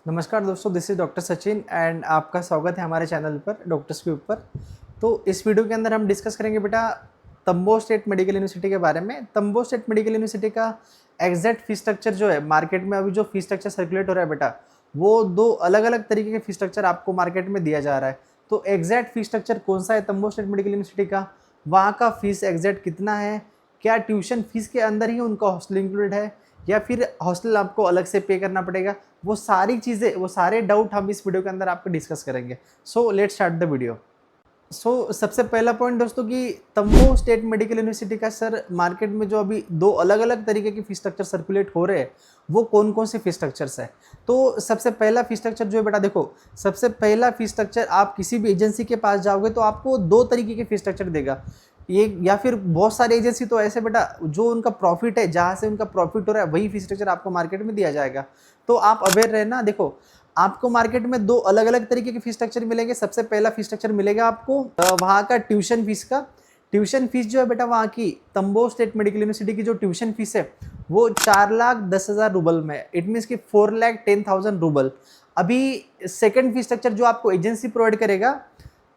नमस्कार दोस्तों, this is doctor Sachin and आपका स्वागत है हमारे चैनल पर डॉक्टर्स के ऊपर। तो इस वीडियो के अंदर हम डिस्कस करेंगे बेटा तंबो स्टेट मेडिकल यूनिवर्सिटी के बारे में। तंबो स्टेट मेडिकल यूनिवर्सिटी का एग्जैक्ट फीस स्ट्रक्चर जो है मार्केट में अभी जो फीस स्ट्रक्चर सर्कुलेट हो रहा है बेटा, वो दो अलग अलग तरीके के फीस स्ट्रक्चर आपको मार्केट में दिया जा रहा है। तो एग्जैक्ट फीस स्ट्रक्चर कौन सा है तंबो स्टेट मेडिकल यूनिवर्सिटी का, वहाँ का फीस एग्जैक्ट कितना है, क्या ट्यूशन फीस के अंदर ही उनका हॉस्टल इंक्लूडेड है या फिर हॉस्टल आपको अलग से पे करना पड़ेगा, वो सारी चीज़ें, वो सारे डाउट हम इस वीडियो के अंदर आपको डिस्कस करेंगे। So let's start the video. सबसे पहला पॉइंट दोस्तों कि तंबो स्टेट मेडिकल यूनिवर्सिटी का सर मार्केट में जो अभी दो अलग अलग तरीके के फीस स्ट्रक्चर सर्कुलेट हो रहे हैं, वो कौन कौन से फीस स्ट्रक्चर्स है। तो सबसे पहला फीस स्ट्रक्चर जो है बेटा, देखो सबसे पहला फीस स्ट्रक्चर आप किसी भी एजेंसी के पास जाओगे तो आपको दो तरीके के फीस स्ट्रक्चर देगा। ये या फिर बहुत सारे एजेंसी तो ऐसे बेटा जो उनका प्रॉफिट है, जहाँ से उनका प्रॉफिट हो रहा है वही फीस स्ट्रक्चर आपको मार्केट में दिया जाएगा। तो आप अवेयर रहना। देखो आपको मार्केट में दो अलग अलग तरीके के फीस स्ट्रक्चर मिलेंगे। सबसे पहला फीस स्ट्रक्चर मिलेगा आपको वहाँ का ट्यूशन फीस का। ट्यूशन फीस जो है बेटा वहाँ की तंबो स्टेट मेडिकल यूनिवर्सिटी की जो ट्यूशन फीस है वो 4,10,000 रूबल में, इट मीन्स कि 4,10,000 रूबल। अभी सेकेंड फीस स्ट्रक्चर जो आपको एजेंसी प्रोवाइड करेगा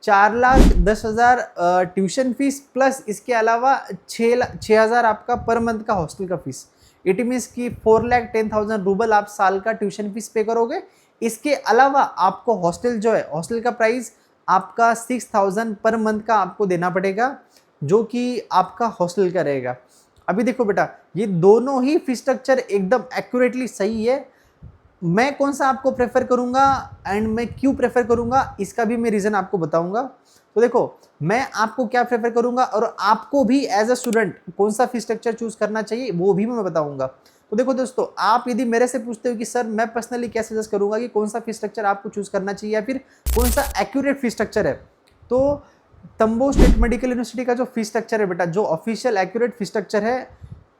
4,10,000 ट्यूशन फीस प्लस इसके अलावा 6,000 आपका पर मंथ का हॉस्टल का फीस। इट मीन्स कि 4,10,000 रूबल आप साल का ट्यूशन फीस पे करोगे। इसके अलावा आपको हॉस्टल जो है, हॉस्टल का प्राइस आपका 6,000 पर मंथ का आपको देना पड़ेगा, जो कि आपका हॉस्टल का रहेगा। अभी देखो बेटा, ये दोनों ही फीस स्ट्रक्चर एकदम एक्यूरेटली सही है। मैं कौन सा आपको प्रेफर करूंगा एंड मैं क्यों प्रेफर करूंगा, इसका भी मैं रीज़न आपको बताऊंगा। तो देखो मैं आपको क्या प्रेफर करूंगा और आपको भी एज अ स्टूडेंट कौन सा फीस स्ट्रक्चर चूज करना चाहिए वो भी मैं बताऊंगा। तो देखो दोस्तों, आप यदि मेरे से पूछते हो कि सर मैं पर्सनली क्या सजेस्ट करूंगा कि कौन सा फीस स्ट्रक्चर आपको चूज करना चाहिए या फिर कौन सा एक्यूरेट फीस स्ट्रक्चर है, तो तंबो स्टेट मेडिकल यूनिवर्सिटी का जो फीस स्ट्रक्चर है बेटा, जो ऑफिशियल एक्यूरेट फीस स्ट्रक्चर है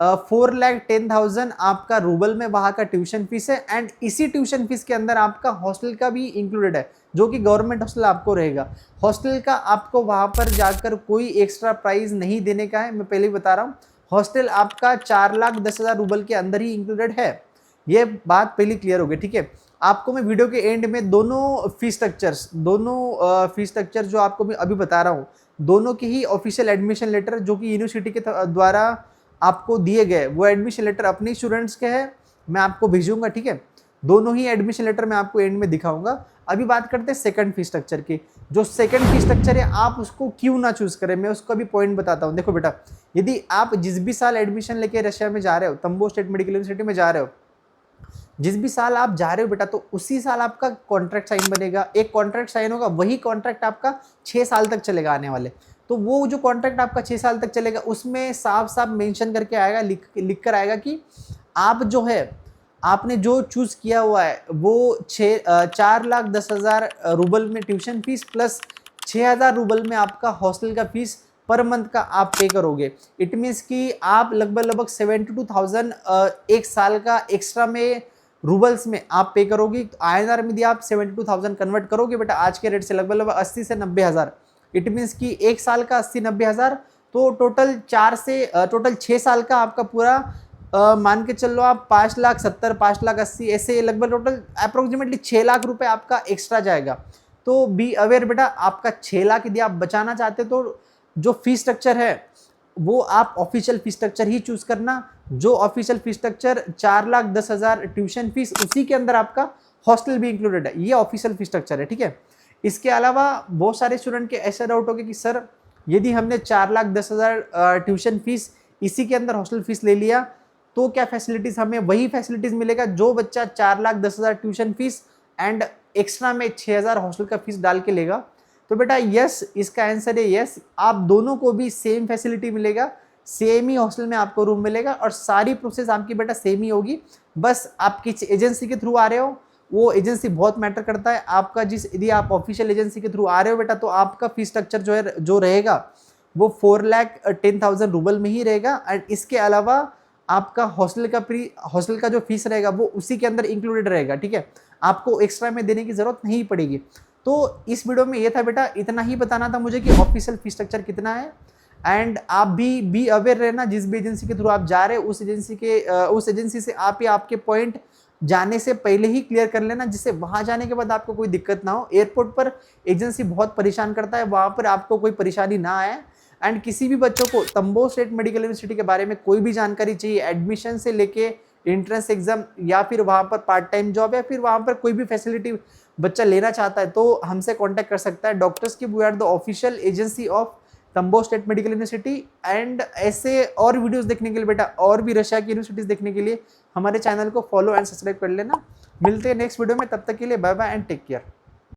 4,10,000 आपका रूबल में वहाँ का ट्यूशन फीस है। एंड इसी ट्यूशन फीस के अंदर आपका हॉस्टल का भी इंक्लूडेड है, जो कि गवर्नमेंट हॉस्टल आपको रहेगा। हॉस्टल का आपको वहाँ पर जाकर कोई एक्स्ट्रा प्राइस नहीं देने का है, मैं पहले ही बता रहा हूँ। हॉस्टल आपका 4,10,000 रूबल के अंदर ही इंक्लूडेड है। ये बात पहले क्लियर हो गई, ठीक है। आपको मैं वीडियो के एंड में दोनों फीस स्ट्रक्चर जो आपको मैं अभी बता रहा हूँ, दोनों की ही ऑफिशियल एडमिशन लेटर जो कि यूनिवर्सिटी के द्वारा आपको दिए गए, वो एडमिशन लेटर अपने स्टूडेंट्स के हैं, मैं आपको भेजूंगा, ठीक है। दोनों ही एडमिशन लेटर मैं आपको एंड में दिखाऊंगा। अभी बात करते हैं सेकंड फीस स्ट्रक्चर की। जो सेकंड फीस स्ट्रक्चर है आप उसको क्यों ना चूज करें, मैं उसका भी पॉइंट बताता हूँ। देखो बेटा, यदि आप जिस भी साल एडमिशन लेके रशिया में जा रहे हो, तंबो स्टेट मेडिकल यूनिवर्सिटी में जा रहे हो, जिस भी साल आप जा रहे हो बेटा, तो उसी साल आपका कॉन्ट्रैक्ट साइन बनेगा। एक कॉन्ट्रैक्ट साइन होगा, वही कॉन्ट्रैक्ट आपका 6 साल तक चलेगा आने वाले। तो वो जो कॉन्ट्रैक्ट आपका 6 साल तक चलेगा उसमें साफ साफ मेंशन करके आएगा, लिख कर आएगा कि आप जो है, आपने जो चूज किया हुआ है वो 4,10,000 रूबल में ट्यूशन फीस प्लस 6,000 रूबल में आपका हॉस्टल का फीस पर मंथ का आप पे करोगे। इट मीन्स कि आप लगभग 72,000 एक साल का एक्स्ट्रा में रूबल्स में आप पे करोगे। तो INR में यदि आप 72,000 कन्वर्ट करोगे बेटा आज के रेट से लगभग 80 से 90,000, इट मीन्स कि एक साल का 80-90,000, तो टोटल 6 साल का आपका पूरा मान के चलो आप 5,70,000 5,80,000 ऐसे लगभग टोटल अप्रोक्सीमेटली 6 लाख रुपए आपका एक्स्ट्रा जाएगा। तो बी अवेयर बेटा, आपका 6 लाख यदि आप बचाना चाहते तो जो फीस स्ट्रक्चर है वो आप ऑफिशियल फीस स्ट्रक्चर ही चूज करना। जो official fees structure 4,10,000 tuition fees, उसी के अंदर आपका हॉस्टल भी इंक्लूडेड है, ये ऑफिशियल फीस स्ट्रक्चर है, ठीक है। इसके अलावा बहुत सारे स्टूडेंट के ऐसा डाउट हो गया कि सर यदि हमने 4,10,000 ट्यूशन फीस इसी के अंदर हॉस्टल फीस ले लिया तो क्या फैसिलिटीज, हमें वही फैसिलिटीज मिलेगा जो बच्चा 4,10,000 ट्यूशन फीस एंड एक्स्ट्रा में 6,000 हॉस्टल का फीस डाल के लेगा। तो बेटा यस, इसका आंसर है यस। आप दोनों को भी सेम फैसिलिटी मिलेगा, सेम ही हॉस्टल में आपको रूम मिलेगा और सारी प्रोसेस आपकी बेटा सेम ही होगी। बस आप किस एजेंसी के थ्रू आ रहे हो, वो एजेंसी बहुत मैटर करता है। आपका यदि आप ऑफिशियल एजेंसी के थ्रू आ रहे हो बेटा, तो आपका फीस स्ट्रक्चर जो रहेगा वो 4,10,000 रूबल में ही रहेगा। एंड इसके अलावा आपका हॉस्टल का जो फीस रहेगा वो उसी के अंदर इंक्लूडेड रहेगा, ठीक है। आपको एक्स्ट्रा में देने की जरूरत नहीं पड़ेगी। तो इस वीडियो में ये था बेटा, इतना ही बताना था मुझे कि ऑफिशियल फीस स्ट्रक्चर कितना है। एंड आप भी अवेयर रहना, जिस भी एजेंसी के थ्रू आप जा रहे हो उस एजेंसी से आप ही आपके पॉइंट जाने से पहले ही क्लियर कर लेना, जिससे वहां जाने के बाद आपको कोई दिक्कत ना हो। एयरपोर्ट पर एजेंसी बहुत परेशान करता है, वहां पर आपको कोई परेशानी ना आए। एंड किसी भी बच्चों को तंबो स्टेट मेडिकल यूनिवर्सिटी के बारे में कोई भी जानकारी चाहिए, एडमिशन से लेके एंट्रेंस एग्जाम, या फिर वहां पर पार्ट टाइम जॉब, या फिर वहां पर कोई भी फैसिलिटी बच्चा लेना चाहता है, तो हमसे कांटेक्ट कर सकता है। डॉक्टर्स की we are the official agency of Tambov state medical university. And ऐसे और वीडियोस देखने के लिए बेटा, और भी रशिया की यूनिवर्सिटीज देखने के लिए हमारे चैनल को फॉलो एंड सब्सक्राइब कर लेना। मिलते हैं नेक्स्ट वीडियो में, तब तक के लिए bye bye and take care.